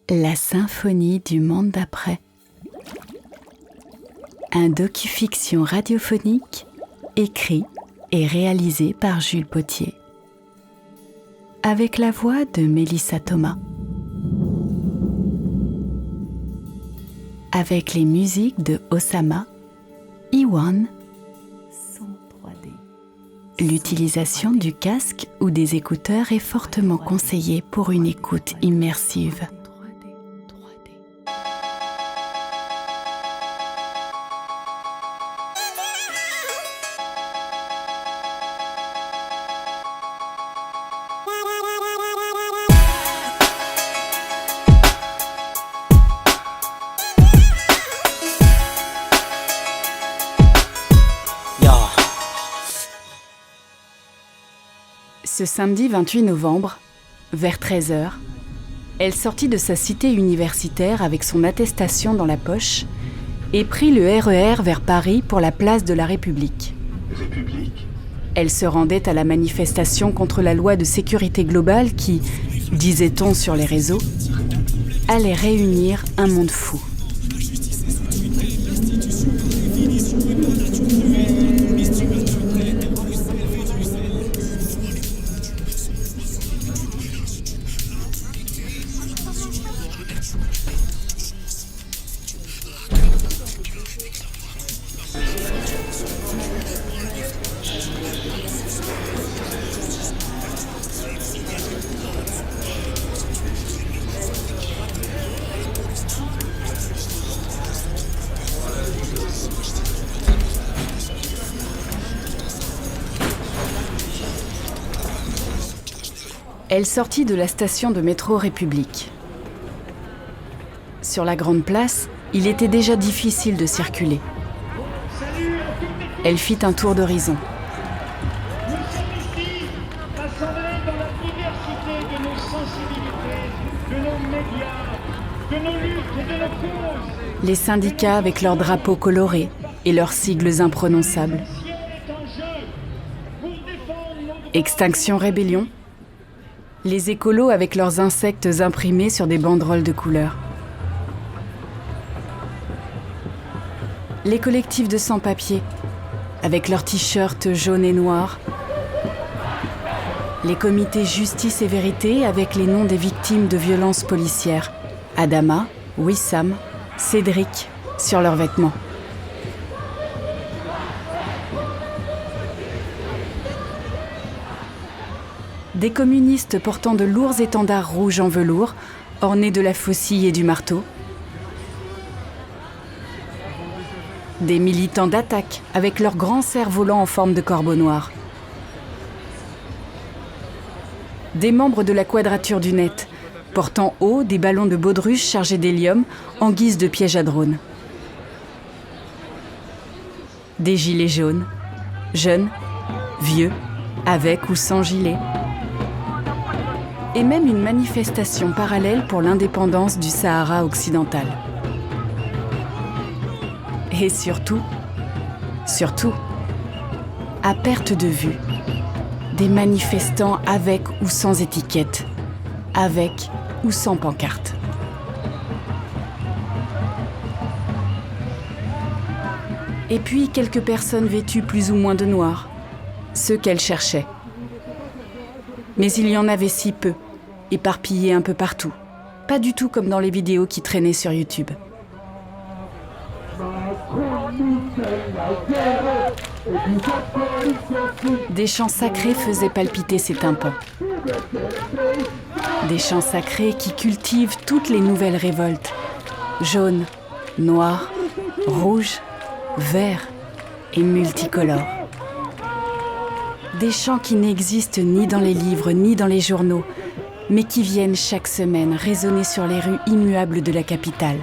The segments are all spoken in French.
La symphonie du monde d'après. Un docu-fiction radiophonique écrit et réalisé par Jules Potier. Avec la voix de Mélissa Thomas. Avec les musiques de Osama, Iwan. L'utilisation du casque ou des écouteurs est fortement conseillée pour une écoute immersive. Ce samedi 28 novembre, vers 13h, elle sortit de sa cité universitaire avec son attestation dans la poche et prit le RER vers Paris pour la place de la République. Elle se rendait à la manifestation contre la loi de sécurité globale qui, disait-on sur les réseaux, allait réunir un monde fou. Elle sortit de la station de métro République. Sur la grande place, il était déjà difficile de circuler. Elle fit un tour d'horizon. Nous sommes ici, rassemblés dans la diversité de nos sensibilités, de nos médias, de nos luttes et de nos causes. Les syndicats avec leurs drapeaux colorés et leurs sigles imprononçables. Extinction Rébellion. Les écolos avec leurs insectes imprimés sur des banderoles de couleurs. Les collectifs de sans-papiers, avec leurs t-shirts jaunes et noirs. Les comités Justice et Vérité avec les noms des victimes de violences policières. Adama, Wissam, Cédric, sur leurs vêtements. Des communistes portant de lourds étendards rouges en velours, ornés de la faucille et du marteau. Des militants d'attaque, avec leurs grands cerfs-volants en forme de corbeau noir. Des membres de la Quadrature du Net, portant haut des ballons de baudruche chargés d'hélium en guise de piège à drone. Des gilets jaunes, jeunes, vieux, avec ou sans gilet. Et même une manifestation parallèle pour l'indépendance du Sahara occidental. Et surtout, à perte de vue, des manifestants avec ou sans étiquette, avec ou sans pancarte. Et puis quelques personnes vêtues plus ou moins de noir, ceux qu'elle cherchait. Mais il y en avait si peu, éparpillés un peu partout. Pas du tout comme dans les vidéos qui traînaient sur YouTube. Des chants sacrés faisaient palpiter ses tympans. Des chants sacrés qui cultivent toutes les nouvelles révoltes. Jaune, noir, rouge, vert et multicolores. Des chants qui n'existent ni dans les livres ni dans les journaux, mais qui viennent chaque semaine résonner sur les rues immuables de la capitale.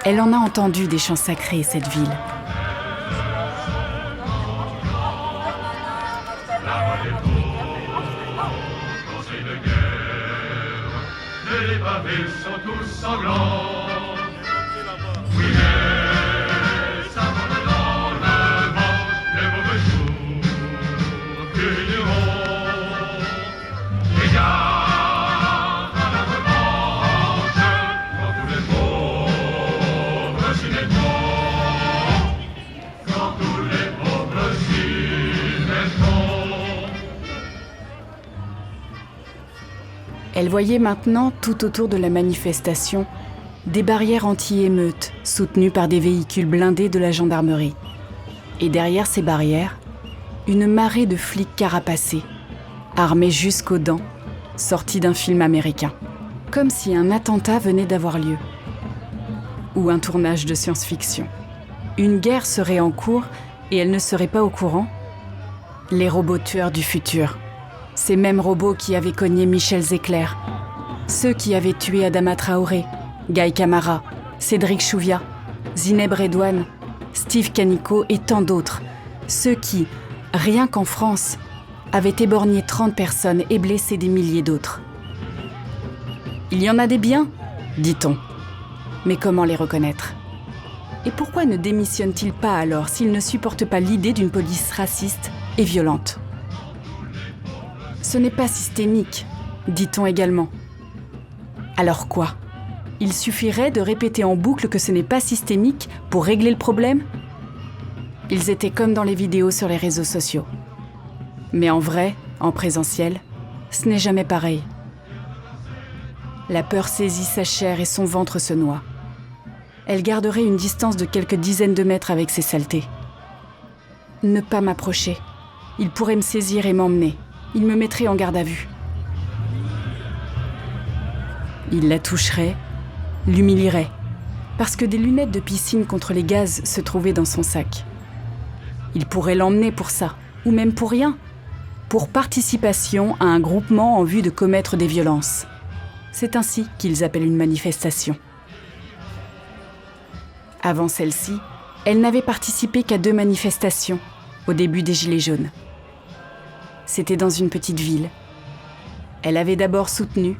Elle en a entendu des chants sacrés, cette ville. Les pavés sont tous sanglants. Oui, mais ça monte dans le ventre, les mauvais Elle voyait maintenant, tout autour de la manifestation, des barrières anti-émeutes soutenues par des véhicules blindés de la gendarmerie. Et derrière ces barrières, une marée de flics carapacés, armés jusqu'aux dents, sortis d'un film américain. Comme si un attentat venait d'avoir lieu. Ou un tournage de science-fiction. Une guerre serait en cours et elle ne serait pas au courant. Les robots tueurs du futur. Ces mêmes robots qui avaient cogné Michel Zecler. Ceux qui avaient tué Adama Traoré, Guy Camara, Cédric Chouviat, Zineb Redouane, Steve Canico et tant d'autres. Ceux qui, rien qu'en France, avaient éborgné 30 personnes et blessé des milliers d'autres. Il y en a des biens, dit-on. Mais comment les reconnaître ? Et pourquoi ne démissionnent-ils pas alors s'ils ne supportent pas l'idée d'une police raciste et violente ? Ce n'est pas systémique, dit-on également. Alors quoi ? Il suffirait de répéter en boucle que ce n'est pas systémique pour régler le problème ? Ils étaient comme dans les vidéos sur les réseaux sociaux. Mais en vrai, en présentiel, ce n'est jamais pareil. La peur saisit sa chair et son ventre se noie. Elle garderait une distance de quelques dizaines de mètres avec ses saletés. Ne pas m'approcher. Il pourrait me saisir et m'emmener. Il me mettrait en garde à vue. Il la toucherait, l'humilierait, parce que des lunettes de piscine contre les gaz se trouvaient dans son sac. Il pourrait l'emmener pour ça, ou même pour rien, pour participation à un groupement en vue de commettre des violences. C'est ainsi qu'ils appellent une manifestation. Avant celle-ci, elle n'avait participé qu'à 2 manifestations, au début des Gilets jaunes. C'était dans une petite ville. Elle avait d'abord soutenu,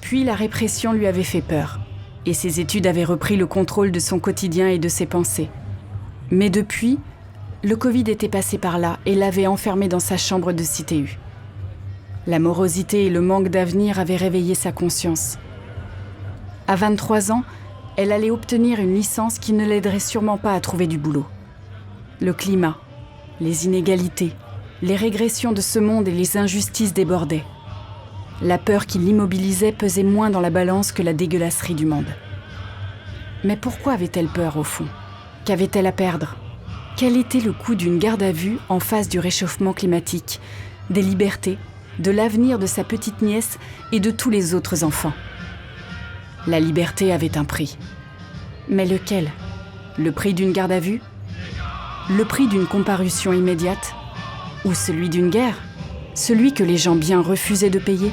puis la répression lui avait fait peur, et ses études avaient repris le contrôle de son quotidien et de ses pensées. Mais depuis, le Covid était passé par là et l'avait enfermée dans sa chambre de CTU. La morosité et le manque d'avenir avaient réveillé sa conscience. À 23 ans, elle allait obtenir une licence qui ne l'aiderait sûrement pas à trouver du boulot. Le climat, les inégalités, les régressions de ce monde et les injustices débordaient. La peur qui l'immobilisait pesait moins dans la balance que la dégueulasserie du monde. Mais pourquoi avait-elle peur au fond ? Qu'avait-elle à perdre ? Quel était le coût d'une garde à vue en face du réchauffement climatique, des libertés, de l'avenir de sa petite nièce et de tous les autres enfants ? La liberté avait un prix. Mais lequel ? Le prix d'une garde à vue ? Le prix d'une comparution immédiate ? Ou celui d'une guerre ? Celui que les gens bien refusaient de payer ?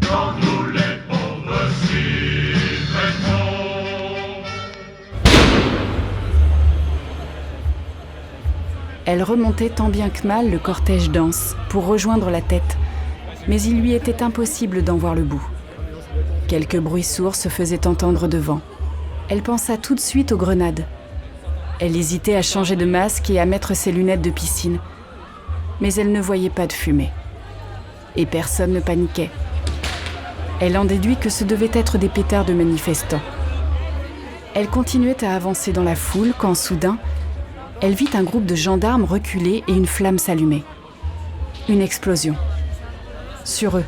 Quand nous les pauvres s'y mettons. Elle remontait tant bien que mal le cortège dense pour rejoindre la tête, mais il lui était impossible d'en voir le bout. Quelques bruits sourds se faisaient entendre devant. Elle pensa tout de suite aux grenades. Elle hésitait à changer de masque et à mettre ses lunettes de piscine. Mais elle ne voyait pas de fumée. Et personne ne paniquait. Elle en déduit que ce devaient être des pétards de manifestants. Elle continuait à avancer dans la foule quand, soudain, elle vit un groupe de gendarmes reculer et une flamme s'allumer. Une explosion. Sur eux.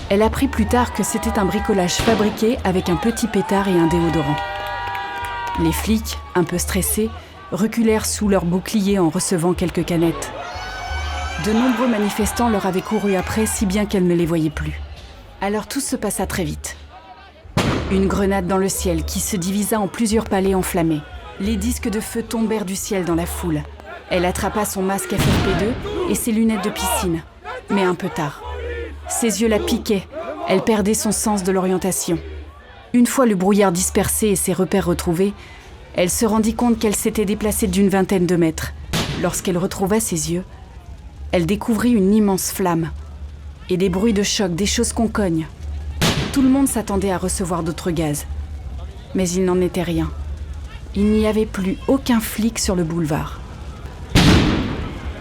Elle apprit plus tard que c'était un bricolage fabriqué avec un petit pétard et un déodorant. Les flics, un peu stressés, reculèrent sous leurs boucliers en recevant quelques canettes. De nombreux manifestants leur avaient couru après, si bien qu'elle ne les voyait plus. Alors tout se passa très vite. Une grenade dans le ciel qui se divisa en plusieurs palets enflammés. Les disques de feu tombèrent du ciel dans la foule. Elle attrapa son masque FFP2 et ses lunettes de piscine, mais un peu tard. Ses yeux la piquaient, elle perdait son sens de l'orientation. Une fois le brouillard dispersé et ses repères retrouvés, elle se rendit compte qu'elle s'était déplacée d'une vingtaine de mètres. Lorsqu'elle retrouva ses yeux, elle découvrit une immense flamme et des bruits de choc, des choses qu'on cogne. Tout le monde s'attendait à recevoir d'autres gaz, mais il n'en était rien. Il n'y avait plus aucun flic sur le boulevard.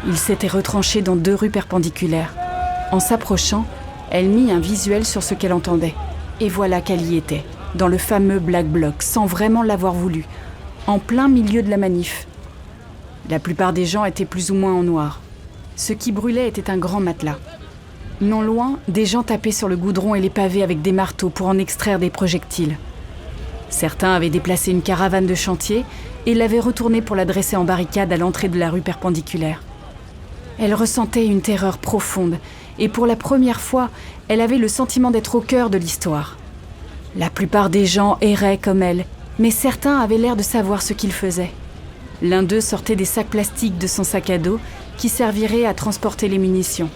Il s'était retranché dans 2 rues perpendiculaires. En s'approchant, elle mit un visuel sur ce qu'elle entendait. Et voilà qu'elle y était, dans le fameux Black Bloc, sans vraiment l'avoir voulu, en plein milieu de la manif. La plupart des gens étaient plus ou moins en noir. Ce qui brûlait était un grand matelas. Non loin, des gens tapaient sur le goudron et les pavés avec des marteaux pour en extraire des projectiles. Certains avaient déplacé une caravane de chantier et l'avaient retournée pour la dresser en barricade à l'entrée de la rue perpendiculaire. Elle ressentait une terreur profonde et pour la première fois, elle avait le sentiment d'être au cœur de l'histoire. La plupart des gens erraient comme elle, mais certains avaient l'air de savoir ce qu'ils faisaient. L'un d'eux sortait des sacs plastiques de son sac à dos qui serviraient à transporter les munitions.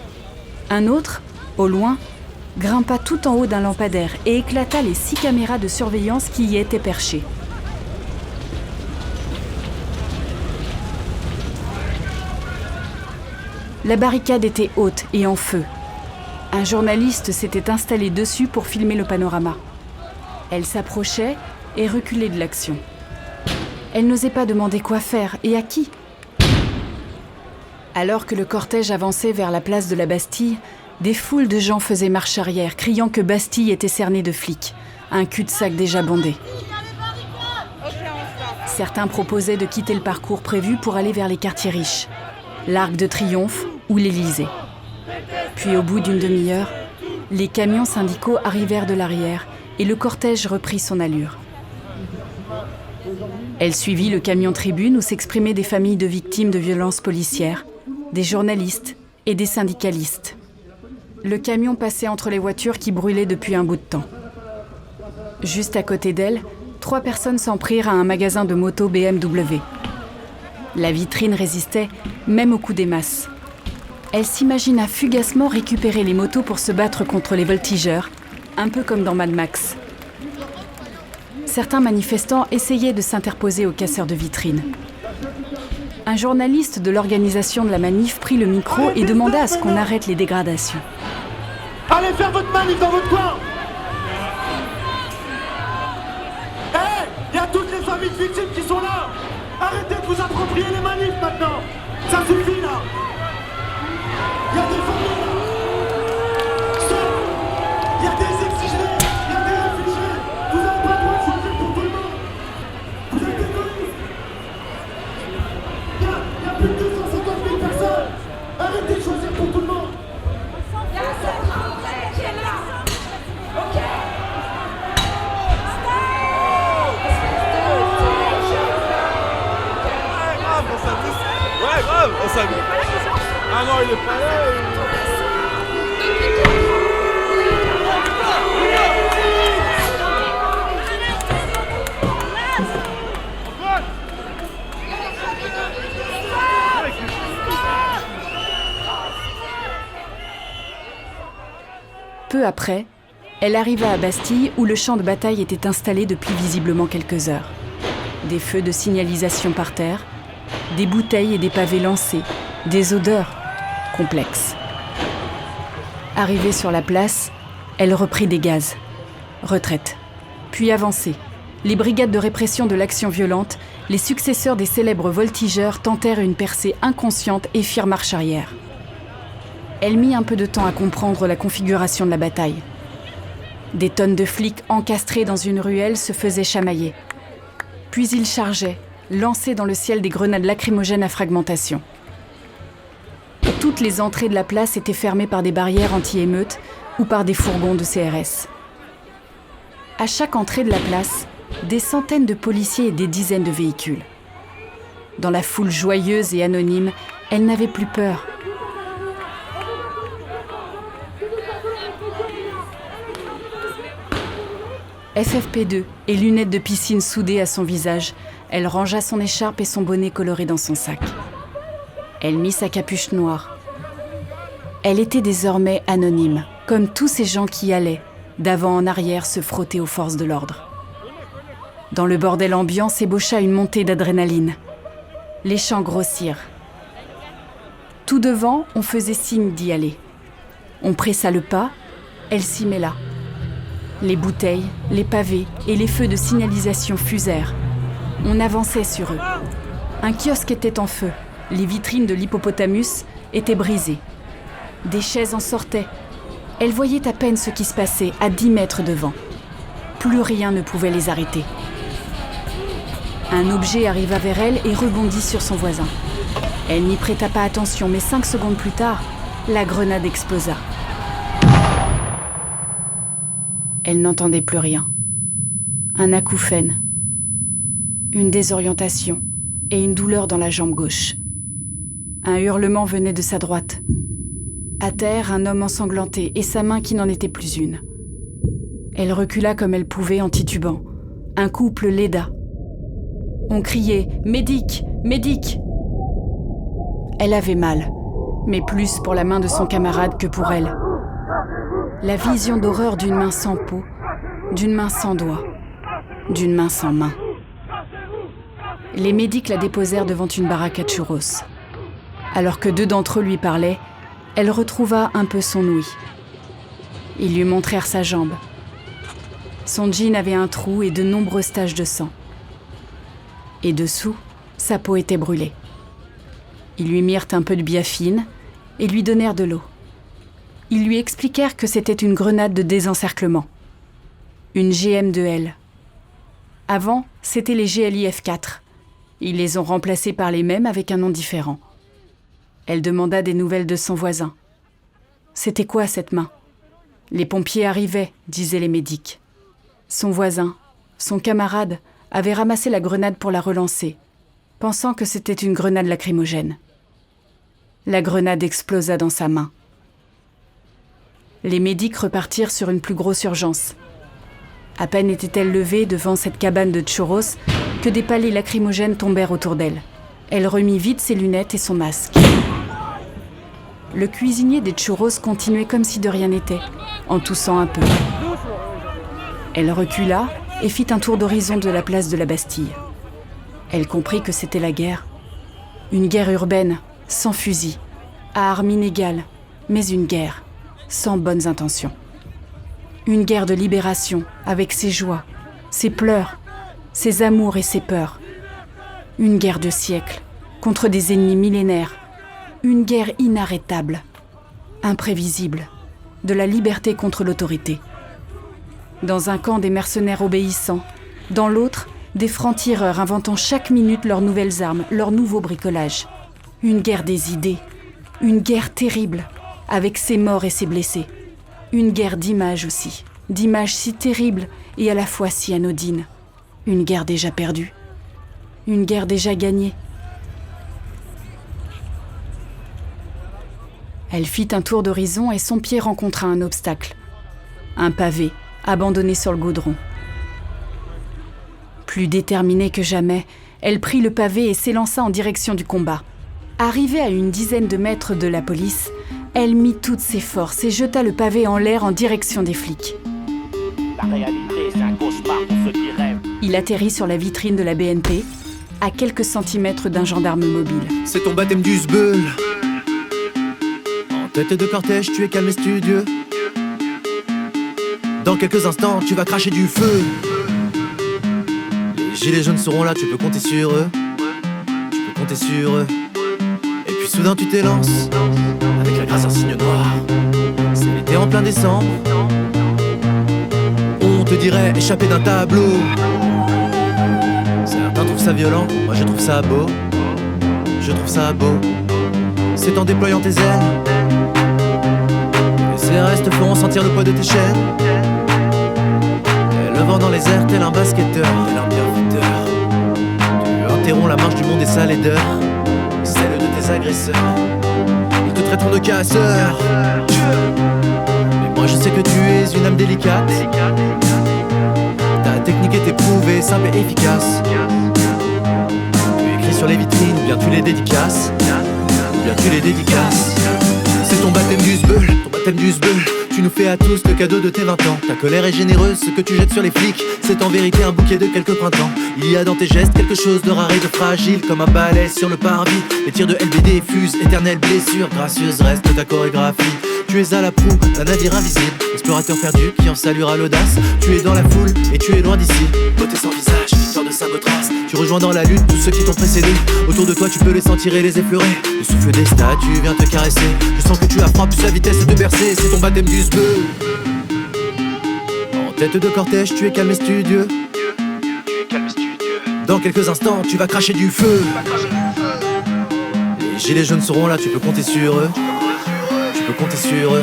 Un autre, au loin, grimpa tout en haut d'un lampadaire et éclata les 6 caméras de surveillance qui y étaient perchées. La barricade était haute et en feu. Un journaliste s'était installé dessus pour filmer le panorama. Elle s'approchait et reculait de l'action. Elle n'osait pas demander quoi faire et à qui. Alors que le cortège avançait vers la place de la Bastille, des foules de gens faisaient marche arrière, criant que Bastille était cernée de flics, un cul-de-sac déjà bondé. Certains proposaient de quitter le parcours prévu pour aller vers les quartiers riches, l'Arc de Triomphe ou l'Élysée. Puis au bout d'une demi-heure, les camions syndicaux arrivèrent de l'arrière et le cortège reprit son allure. Elle suivit le camion tribune où s'exprimaient des familles de victimes de violences policières, des journalistes et des syndicalistes. Le camion passait entre les voitures qui brûlaient depuis un bout de temps. Juste à côté d'elle, 3 personnes s'en prirent à un magasin de motos BMW. La vitrine résistait, même au coup des masses. Elle s'imagina fugacement récupérer les motos pour se battre contre les voltigeurs, un peu comme dans Mad Max. Certains manifestants essayaient de s'interposer aux casseurs de vitrines. Un journaliste de l'organisation de la manif prit le micro et demanda à ce qu'on arrête les dégradations. Allez faire votre manif dans votre coin. Hé, il y a toutes les familles de victimes qui sont là. Arrêtez de vous approprier les manifs maintenant. Ça suffit là. Il y a des familles là. Stop. Il y a des exilés, il y a des réfugiés. Vous n'avez pas le droit de choisir pour tout le monde. Vous êtes des égoïstes. Il y a plus de 250 000 personnes. Arrêtez de choisir pour tout le monde. Ouais, grave, on s'amuse. Ah non, il est pas là. Peu après, elle arriva à Bastille où le champ de bataille était installé depuis visiblement quelques heures. Des feux de signalisation par terre, des bouteilles et des pavés lancés, des odeurs complexes. Arrivée sur la place, elle reprit des gaz. Retraite. Puis avancée. Les brigades de répression de l'action violente, les successeurs des célèbres voltigeurs tentèrent une percée inconsciente et firent marche arrière. Elle mit un peu de temps à comprendre la configuration de la bataille. Des tonnes de flics encastrés dans une ruelle se faisaient chamailler. Puis ils chargeaient, lançaient dans le ciel des grenades lacrymogènes à fragmentation. Toutes les entrées de la place étaient fermées par des barrières anti-émeutes ou par des fourgons de CRS. À chaque entrée de la place, des centaines de policiers et des dizaines de véhicules. Dans la foule joyeuse et anonyme, elle n'avait plus peur. FFP2 et lunettes de piscine soudées à son visage, elle rangea son écharpe et son bonnet coloré dans son sac. Elle mit sa capuche noire. Elle était désormais anonyme, comme tous ces gens qui allaient, d'avant en arrière, se frotter aux forces de l'ordre. Dans le bordel ambiant s'ébaucha une montée d'adrénaline. Les chants grossirent. Tout devant, on faisait signe d'y aller. On pressa le pas, elle s'y mêla. Les bouteilles, les pavés et les feux de signalisation fusèrent. On avançait sur eux. Un kiosque était en feu. Les vitrines de l'hippopotamus étaient brisées. Des chaises en sortaient. Elle voyait à peine ce qui se passait à 10 mètres devant. Plus rien ne pouvait les arrêter. Un objet arriva vers elle et rebondit sur son voisin. Elle n'y prêta pas attention, mais 5 secondes plus tard, la grenade explosa. Elle n'entendait plus rien. Un acouphène, une désorientation et une douleur dans la jambe gauche. Un hurlement venait de sa droite. À terre, un homme ensanglanté et sa main qui n'en était plus une. Elle recula comme elle pouvait en titubant. Un couple l'aida. On criait « Médic ! Médic !» Elle avait mal, mais plus pour la main de son camarade que pour elle. La vision d'horreur d'une main sans peau, d'une main sans doigt, d'une main sans main. Les médics la déposèrent devant une baraque à churros. Alors que 2 d'entre eux lui parlaient, elle retrouva un peu son ouïe. Ils lui montrèrent sa jambe. Son jean avait un trou et de nombreuses taches de sang. Et dessous, sa peau était brûlée. Ils lui mirent un peu de biafine et lui donnèrent de l'eau. Ils lui expliquèrent que c'était une grenade de désencerclement. Une GM2L. Avant, c'était les GLIF-4. Ils les ont remplacés par les mêmes avec un nom différent. Elle demanda des nouvelles de son voisin. C'était quoi cette main ? Les pompiers arrivaient, disaient les médics. Son voisin, son camarade, avait ramassé la grenade pour la relancer, pensant que c'était une grenade lacrymogène. La grenade explosa dans sa main. Les médics repartirent sur une plus grosse urgence. À peine était-elle levée devant cette cabane de churros que des palets lacrymogènes tombèrent autour d'elle. Elle remit vite ses lunettes et son masque. Le cuisinier des churros continuait comme si de rien n'était, en toussant un peu. Elle recula et fit un tour d'horizon de la place de la Bastille. Elle comprit que c'était la guerre. Une guerre urbaine, sans fusil, à armes inégales, mais une guerre, sans bonnes intentions. Une guerre de libération, avec ses joies, ses pleurs, ses amours et ses peurs. Une guerre de siècles, contre des ennemis millénaires. Une guerre inarrêtable, imprévisible, de la liberté contre l'autorité. Dans un camp, des mercenaires obéissants. Dans l'autre, des francs-tireurs inventant chaque minute leurs nouvelles armes, leurs nouveaux bricolages. Une guerre des idées. Une guerre terrible, avec ses morts et ses blessés. Une guerre d'images aussi. D'images si terribles et à la fois si anodines. Une guerre déjà perdue. Une guerre déjà gagnée. Elle fit un tour d'horizon et son pied rencontra un obstacle. Un pavé, abandonné sur le goudron. Plus déterminée que jamais, elle prit le pavé et s'élança en direction du combat. Arrivée à une dizaine de mètres de la police, elle mit toutes ses forces et jeta le pavé en l'air en direction des flics. La réalité, c'est un cauchemar pour ceux qui rêvent. Il atterrit sur la vitrine de la BNP, à quelques centimètres d'un gendarme mobile. C'est ton baptême du sbeul. En tête de cortège, tu es calme et studieux. Dans quelques instants, tu vas cracher du feu. Les gilets jaunes seront là, tu peux compter sur eux. Tu peux compter sur eux. Et puis soudain tu t'élances, avec la grâce un signe noir. C'est l'été en plein décembre. On te dirait échappé d'un tableau. Certains trouvent ça violent, moi je trouve ça beau. Je trouve ça beau. C'est en déployant tes ailes. Les CRS te feront sentir le poids de tes chaînes. Et le vent dans les airs tel un basketteur, tel un bienfaiteur. Tu interromps la marche du monde et sa laideur, celle de tes agresseurs. Ils te traiteront de casseur. Mais moi je sais que tu es une âme délicate. Ta technique est éprouvée, simple et efficace. Tu écris sur les vitrines, ou bien tu les dédicaces. Ou bien tu les dédicaces. C'est ton baptême du sbeul, ton baptême du sbeul. Tu nous fais à tous le cadeau de tes 20 ans. Ta colère est généreuse, ce que tu jettes sur les flics, c'est en vérité un bouquet de quelques printemps. Il y a dans tes gestes quelque chose de rare et de fragile, comme un balai sur le parvis. Les tirs de LBD fusent, éternelle blessure, gracieuse reste ta chorégraphie. Tu es à la proue d'un navire invisible, explorateur perdu qui en saluera l'audace. Tu es dans la foule et tu es loin d'ici, beauté sans visage, victoire de Samothrace. Tu rejoins dans la lutte tous ceux qui t'ont précédé. Autour de toi tu peux les sentir et les effleurer. Le souffle des statues vient te caresser. Je sens que tu affranches plus la vitesse de bercer. C'est ton baptême du sbeul. En tête de cortège tu es calme et studieux. Dans quelques instants tu vas cracher du feu. Les Les gilets jaunes seront là, tu peux compter sur eux. Tu peux compter sur eux.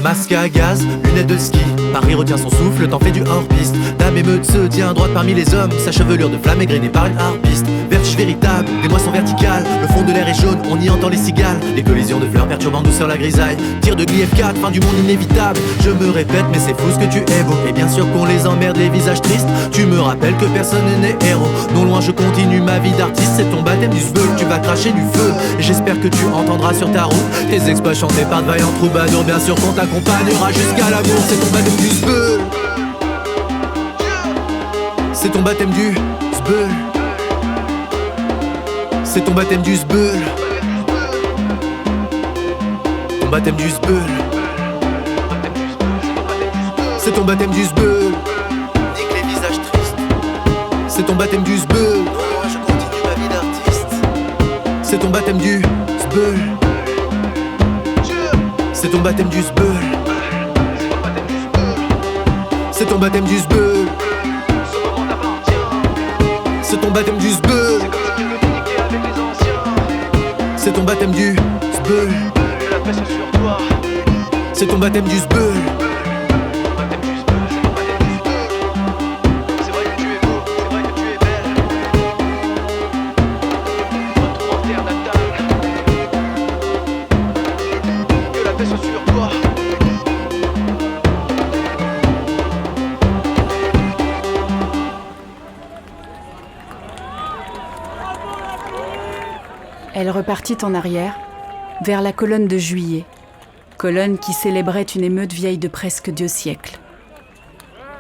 Masque à gaz, lunettes de ski. Paris retient son souffle, le temps fait du hors-piste. Dame émeute se tient droite parmi les hommes. Sa chevelure de flamme égrenée par une harpiste. Vertige véritable, des moissons verticales. Le fond de l'air est jaune, on y entend les cigales. Les collisions de fleurs perturbant douceur la grisaille. Tir de gli F4, fin du monde inévitable. Je me répète mais c'est fou ce que tu es beau. Et bien sûr qu'on les emmerde des visages tristes. Tu me rappelles que personne n'est héros. Non loin je continue ma vie d'artiste. C'est ton baptême du sbeul, tu vas cracher du feu. Et j'espère que tu entendras sur ta route tes exploits chantés par de vaillants troubadours. Bien sûr qu'on t'accompagnera jusqu'à l'amour. C'est ton baptême du sbeul. C'est ton baptême du sbeul. C'est ton baptême du sbeul. Ton baptême du sbeul. C'est ton baptême du sbeul. Nique les visages tristes. C'est ton baptême du sbeul. Non, je continue ma vie d'artiste. C'est ton baptême du sbeul. C'est ton baptême du sbeul. C'est ton baptême du sbeul. C'est ton baptême du sbeul. C'est ton baptême du sbeul. La pression sur toi. C'est ton baptême du sbeul. C'est vrai que tu es beau, c'est vrai que tu es belle. Retour en terre natale. Que la pression sur toi. Elle repartit en arrière, vers la colonne de Juillet, colonne qui célébrait une émeute vieille de presque 2 siècles.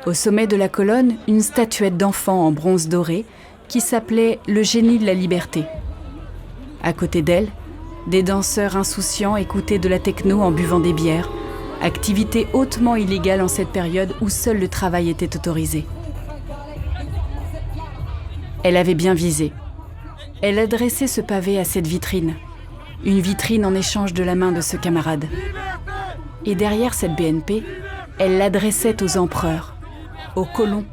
Au sommet de la colonne, une statuette d'enfant en bronze doré qui s'appelait le génie de la liberté. À côté d'elle, des danseurs insouciants écoutaient de la techno en buvant des bières, activité hautement illégale en cette période où seul le travail était autorisé. Elle avait bien visé. Elle adressait ce pavé à cette vitrine, une vitrine en échange de la main de ce camarade. Et derrière cette BNP, elle l'adressait aux empereurs, aux colons,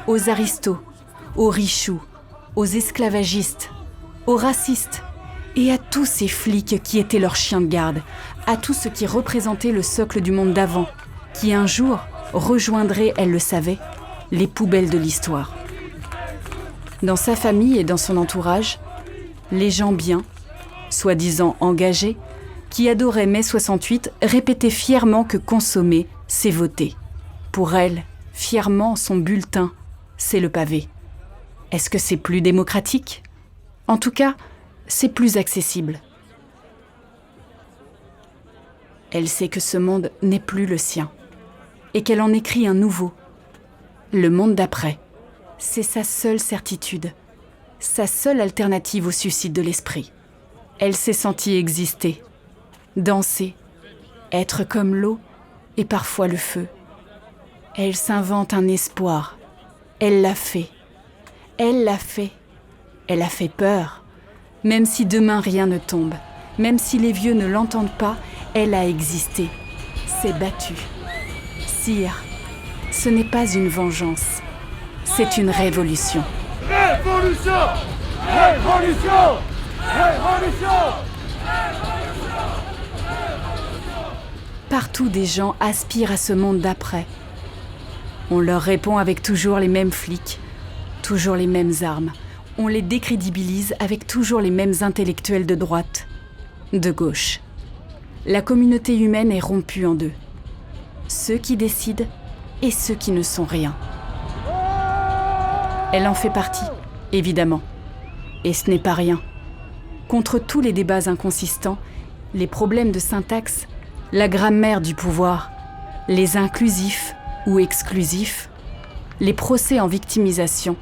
aux aristos, aux richoux, aux esclavagistes, aux racistes et à tous ces flics qui étaient leurs chiens de garde, à tout ce qui représentait le socle du monde d'avant, qui un jour rejoindrait, elle le savait, les poubelles de l'histoire. Dans sa famille et dans son entourage, les gens bien, soi-disant engagés, qui adoraient mai 68, répétaient fièrement que consommer, c'est voter. Pour elle, fièrement, son bulletin, c'est le pavé. Est-ce que c'est plus démocratique ? En tout cas, c'est plus accessible. Elle sait que ce monde n'est plus le sien et qu'elle en écrit un nouveau. Le monde d'après, c'est sa seule certitude. Sa seule alternative au suicide de l'esprit. Elle s'est sentie exister, danser, être comme l'eau et parfois le feu. Elle s'invente un espoir. Elle l'a fait. Elle l'a fait. Elle a fait peur. Même si demain rien ne tombe, même si les vieux ne l'entendent pas, elle a existé, s'est battue. Sire, ce n'est pas une vengeance, c'est une révolution. Révolution! Révolution! Révolution! Partout, des gens aspirent à ce monde d'après. On leur répond avec toujours les mêmes flics, toujours les mêmes armes. On les décrédibilise avec toujours les mêmes intellectuels de droite, de gauche. La communauté humaine est rompue en deux. Ceux qui décident et ceux qui ne sont rien. Elle en fait partie, évidemment. Et ce n'est pas rien. Contre tous les débats inconsistants, les problèmes de syntaxe, la grammaire du pouvoir, les inclusifs ou exclusifs, les procès en victimisation,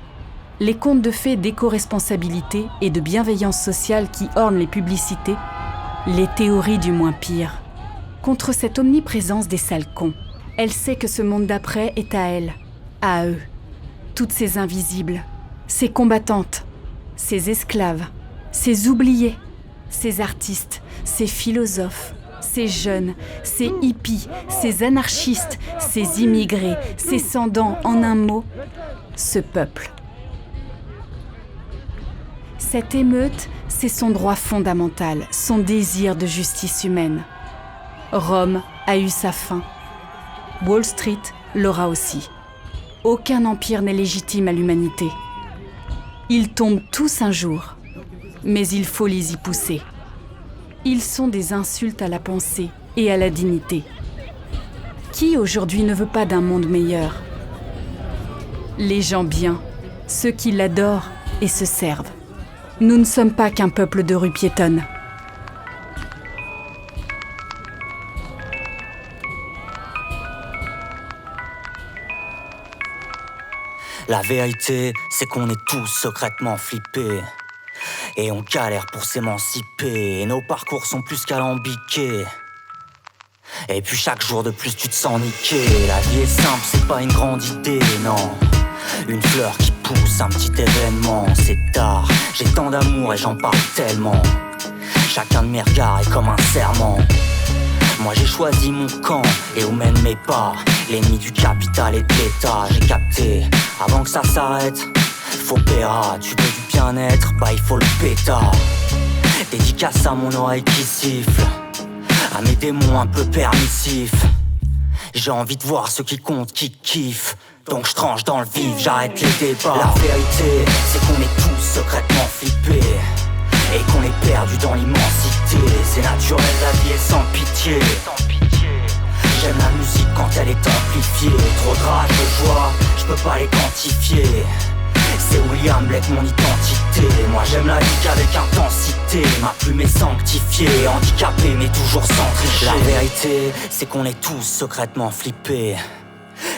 les contes de fées d'éco-responsabilité et de bienveillance sociale qui ornent les publicités, les théories du moins pire. Contre cette omniprésence des sales cons, elle sait que ce monde d'après est à elle, à eux. Toutes ces invisibles, ces combattantes, ces esclaves, ces oubliés, ces artistes, ces philosophes, ces jeunes, ces hippies, ces anarchistes, ces immigrés, ces sans-dents, en un mot, ce peuple. Cette émeute, c'est son droit fondamental, son désir de justice humaine. Rome a eu sa fin. Wall Street l'aura aussi. Aucun empire n'est légitime à l'humanité. Ils tombent tous un jour, mais il faut les y pousser. Ils sont des insultes à la pensée et à la dignité. Qui aujourd'hui ne veut pas d'un monde meilleur ? Les gens bien, ceux qui l'adorent et se servent. Nous ne sommes pas qu'un peuple de rue piétonne. La vérité, c'est qu'on est tous secrètement flippés. Et on galère pour s'émanciper. Et nos parcours sont plus qu'alambiqués. Et puis chaque jour de plus tu te sens niqué. La vie est simple, c'est pas une grande idée, non. Une fleur qui pousse, un petit événement. C'est tard, j'ai tant d'amour et j'en parle tellement. Chacun de mes regards est comme un serment. Moi j'ai choisi mon camp et où mènent mes pas. L'ennemi du capital et de l'État, j'ai capté. Avant que ça s'arrête, faut péra. Tu veux du bien-être, bah il faut le pétard. Dédicace à mon oreille qui siffle, à mes démons un peu permissifs. J'ai envie de voir ceux qui comptent, qui kiffent. Donc je tranche dans le vif, j'arrête les débats. La vérité, c'est qu'on est tous secrètement flippés. Et qu'on est perdu dans l'immensité. C'est naturel, la vie est sans pitié. J'aime la musique quand elle est amplifiée. Trop de rage, de joie, je peux pas les quantifier. C'est William Blake mon identité. Moi j'aime la vie qu'avec intensité. Ma plume est sanctifiée, handicapée mais toujours sans tricher. La vérité, c'est qu'on est tous secrètement flippés.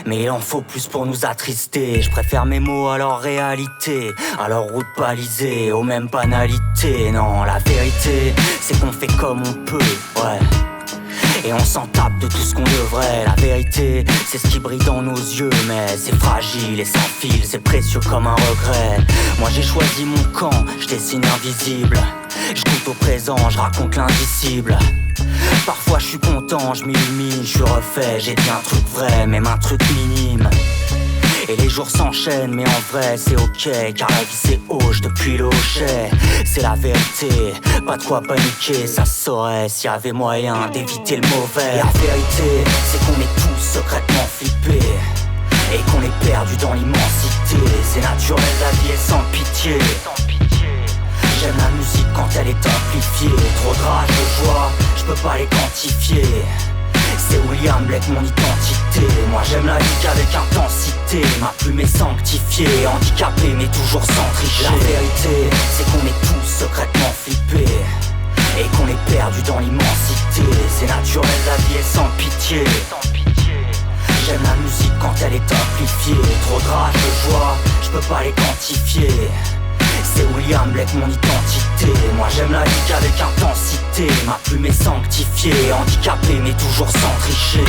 Mais il en faut plus pour nous attrister. Je préfère mes mots à leur réalité, à leur route balisée, aux mêmes banalités. Non, la vérité, c'est qu'on fait comme on peut, ouais. Et on s'en tape de tout ce qu'on devrait. La vérité, c'est ce qui brille dans nos yeux. Mais c'est fragile et sans fil, c'est précieux comme un regret. Moi j'ai choisi mon camp, je dessine invisible. Je goûte au présent, je raconte l'indicible. Parfois je suis content, je m'illumine, je suis refait. J'ai dit un truc vrai, même un truc minime. Et les jours s'enchaînent, mais en vrai c'est ok. Car la vie c'est hoche depuis le hochet. C'est la vérité, pas de quoi paniquer. Ça se saurait s'il y avait moyen d'éviter le mauvais. La vérité, c'est qu'on est tous secrètement flippés. Et qu'on est perdu dans l'immensité. C'est naturel, la vie est sans pitié. J'aime la musique quand elle est amplifiée. Trop de rage, de joie, je peux pas les quantifier. C'est William Blake mon identité. Moi j'aime la vie qu'avec intensité. Ma plume est sanctifiée, handicapée mais toujours sans tricher. La vérité, c'est qu'on est tous secrètement flippés. Et qu'on est perdu dans l'immensité. C'est naturel, la vie est sans pitié. J'aime la musique quand elle est amplifiée. Trop de rage, de joie, je peux pas les quantifier. C'est William Blake mon identité. Moi j'aime la vie qu'avec intensité. Ma plume est sanctifiée, handicapée mais toujours sans tricher.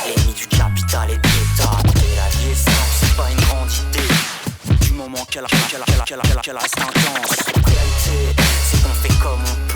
L'ennemi du capital et de l'État. Et la vie est simple, c'est pas une grande idée. Du moment qu'elle reste intense. La réalité, c'est qu'on fait comme on peut.